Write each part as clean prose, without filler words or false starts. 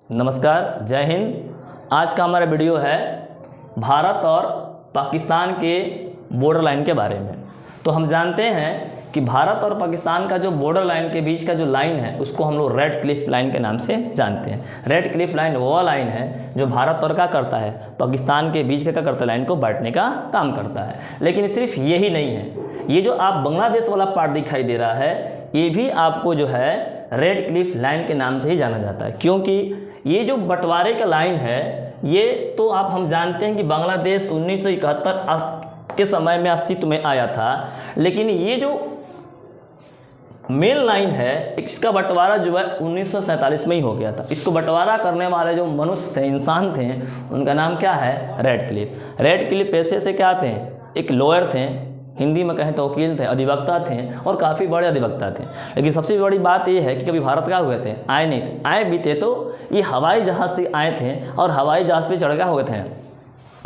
नमस्कार, जय हिंद। आज का हमारा वीडियो है भारत और पाकिस्तान के बॉर्डर लाइन के बारे में। तो हम जानते हैं कि भारत और पाकिस्तान का जो बॉर्डर लाइन के बीच का जो लाइन है उसको हम लोग रेड क्लिफ लाइन के नाम से जानते हैं। रेड क्लिफ लाइन वो लाइन है जो भारत और क्या करता है, पाकिस्तान के बीच का क्या करता है, लाइन को बांटने का काम करता है। लेकिन सिर्फ यही नहीं है, ये जो आप बांग्लादेश वाला पार्ट दिखाई दे रहा है ये भी आपको जो है रेड क्लिफ लाइन के नाम से ही जाना जाता है, क्योंकि ये जो बंटवारे का लाइन है ये तो हम जानते हैं कि बांग्लादेश 1971 के समय में अस्तित्व में आया था। लेकिन ये जो मेन लाइन है इसका बंटवारा जो है 1947 में ही हो गया था। इसको बंटवारा करने वाले जो मनुष्य थे, इंसान थे, उनका नाम क्या है, रेड क्लिफ। रेड क्लिफ पेशे से क्या थे, एक लॉयर थे, हिंदी में कहें तो वकील थे, अधिवक्ता थे और काफ़ी बड़े अधिवक्ता थे। लेकिन सबसे बड़ी बात ये है कि कभी भारत क्या हुए थे, आए नहीं थे। आए भी थे तो ये हवाई जहाज़ से आए थे और हवाई जहाज़ पे चढ़ गए हुए थे,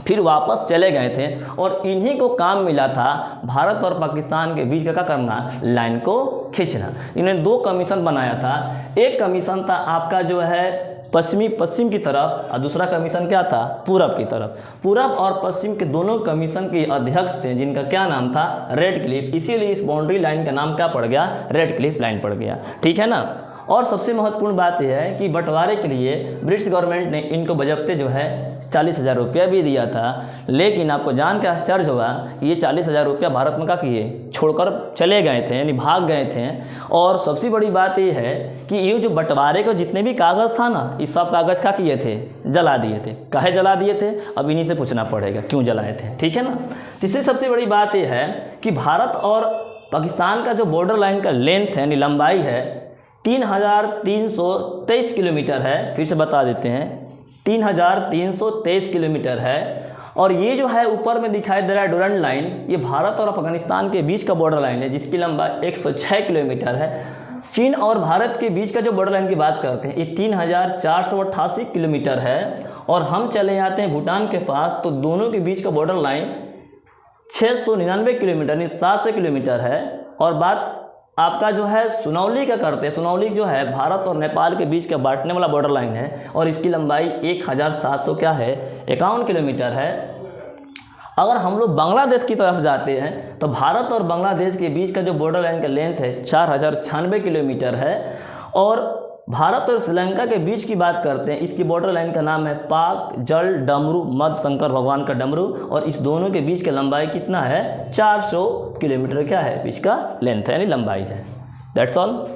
फिर वापस चले गए थे। और इन्हीं को काम मिला था भारत और पाकिस्तान के बीच का क्या करना, लाइन को खींचना। इन्होंने दो कमीशन बनाया था। एक कमीशन था आपका जो है पश्चिम की तरफ और दूसरा कमीशन क्या था, पूरब की तरफ। पूरब और पश्चिम के दोनों कमीशन के अध्यक्ष थे जिनका क्या नाम था, रेड क्लिफ। इसीलिए इस बाउंड्री लाइन का नाम क्या पड़ गया, रेड क्लिफ लाइन पड़ गया। ठीक है ना। और सबसे महत्वपूर्ण बात यह है कि बंटवारे के लिए ब्रिटिश गवर्नमेंट ने इनको बजप्ते जो है 40,000 रुपया भी दिया था। लेकिन आपको जान के आश्चर्य होगा कि ये 40,000 रुपया भारत में क्या किए, छोड़कर चले गए थे, यानी भाग गए थे। और सबसे बड़ी बात ये है कि ये जो बंटवारे का जितने भी कागज़ था ना, इस सब कागज़ क्या किए थे, जला दिए थे। काहे जला दिए थे, अब इन्हीं से पूछना पड़ेगा क्यों जलाए थे। ठीक है ना। तीसरी सबसे बड़ी बात यह है कि भारत और पाकिस्तान का जो बॉर्डर लाइन का लेंथ है, यानी लंबाई है, 3,323 किलोमीटर है। फिर से बता देते हैं, 3,323 किलोमीटर है। और ये जो है ऊपर में दिखाई दे रहा है डोरंड लाइन, ये भारत और अफगानिस्तान के बीच का बॉर्डर लाइन है जिसकी लंबाई 106 किलोमीटर है। चीन और भारत के बीच का जो बॉर्डर लाइन की बात करते हैं ये 3,488 किलोमीटर है। और हम चले जाते हैं भूटान के पास तो दोनों के बीच का बॉर्डर लाइन 699 किलोमीटर यानी 700 किलोमीटर है। और बात आपका जो है सुनौली का करते हैं, सुनौली जो है भारत और नेपाल के बीच का बांटने वाला बॉर्डर लाइन है और इसकी लंबाई 1,700 क्या है, 51 किलोमीटर है। अगर हम लोग बांग्लादेश की तरफ जाते हैं तो भारत और बांग्लादेश के बीच का जो बॉर्डर लाइन का लेंथ है 4,096 किलोमीटर है। और भारत और श्रीलंका के बीच की बात करते हैं, इसकी बॉर्डर लाइन का नाम है पाक जल डमरू मद शंकर भगवान का डमरू। और इस दोनों के बीच का लंबाई कितना है, 400 किलोमीटर क्या है, बीच का लेंथ है, यानी लंबाई है। That's all.